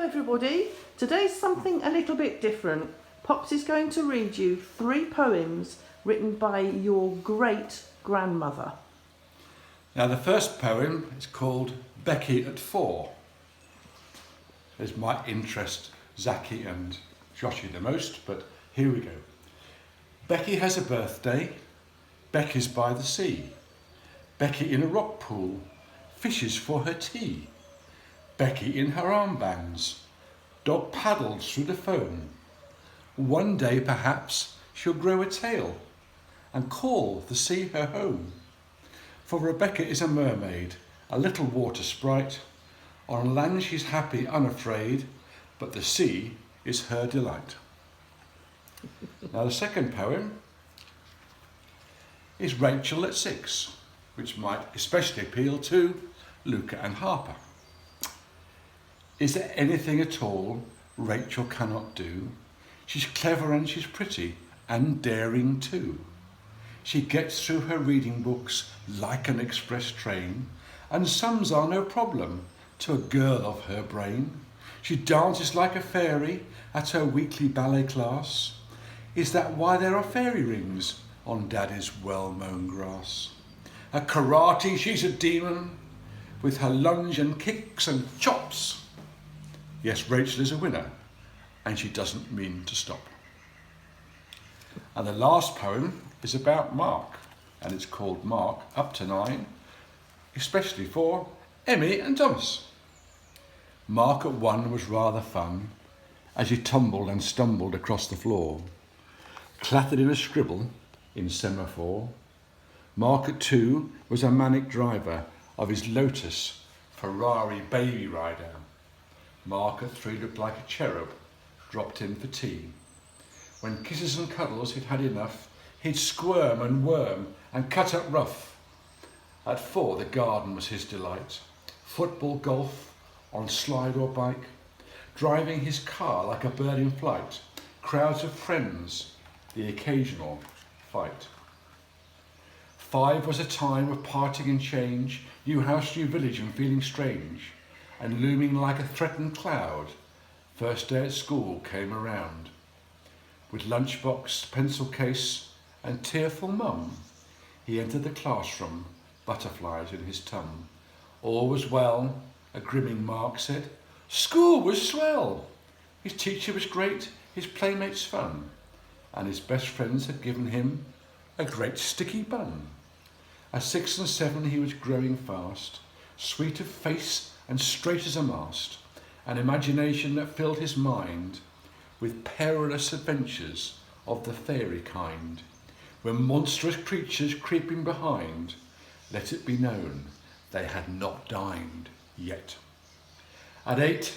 everybody. Today's something a little bit different. Pops is going to read you 3 poems written by your great-grandmother. Now the first poem is called Becky at 4. This might interest Zaki and Joshi the most, but here we go. Becky has a birthday. Becky's by the sea. Becky in a rock pool fishes for her tea. Becky in her armbands. Dog paddles through the foam. One day perhaps she'll grow a tail and call the sea her home. For Rebecca is a mermaid, a little water sprite. On land she's happy, unafraid, but the sea is her delight. Now the second poem is Rachel at 6, which might especially appeal to Luca and Harper. Is there anything at all Rachel cannot do? She's clever and she's pretty and daring too. She gets through her reading books like an express train, and sums are no problem to a girl of her brain. She dances like a fairy at her weekly ballet class. Is that why there are fairy rings on Daddy's well-mown grass? At karate she's a demon, with her lunge and kicks and chops. Yes, Rachel is a winner, and she doesn't mean to stop. And the last poem is about Mark, and it's called Mark Up to 9, especially for Emmy and Thomas. Mark at 1 was rather fun, as he tumbled and stumbled across the floor, clattered in a scribble in semaphore. Mark at 2 was a manic driver of his Lotus Ferrari baby rider. Mark at 3 looked like a cherub dropped in for tea. When kisses and cuddles he'd had enough, he'd squirm and worm and cut up rough. At 4 the garden was his delight. Football, golf, on slide or bike. Driving his car like a bird in flight. Crowds of friends, the occasional fight. 5 was a time of parting and change. New house, new village and feeling strange. And looming like a threatened cloud, first day at school came around. With lunchbox, pencil case and tearful mum, he entered the classroom, butterflies in his tum. All was well, a grimming Mark said. School was swell. His teacher was great, his playmates fun, and his best friends had given him a great sticky bun. At 6 and 7 he was growing fast, sweet of face and straight as a mast, an imagination that filled his mind with perilous adventures of the fairy kind. When monstrous creatures creeping behind, let it be known they had not dined yet. At 8,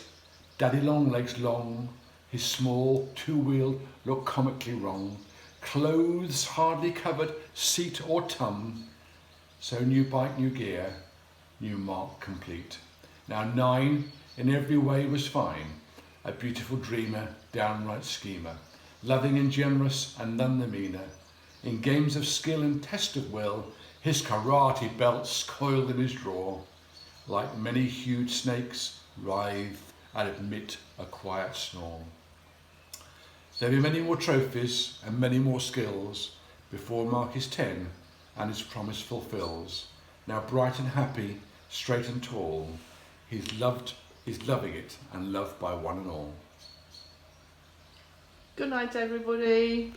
Daddy Longlegs long, his small 2-wheel looked comically wrong, clothes hardly covered seat or tum, so new bike, new gear, new Mark complete. Now 9 in every way was fine, a beautiful dreamer, downright schemer, loving and generous and none the meaner. In games of skill and test of will, his karate belts coiled in his drawer, like many huge snakes, writhed and admit a quiet snore. There be many more trophies and many more skills before Mark is 10 and his promise fulfills. Now bright and happy, straight and tall, he's loving it and loved by one and all. Good night, everybody.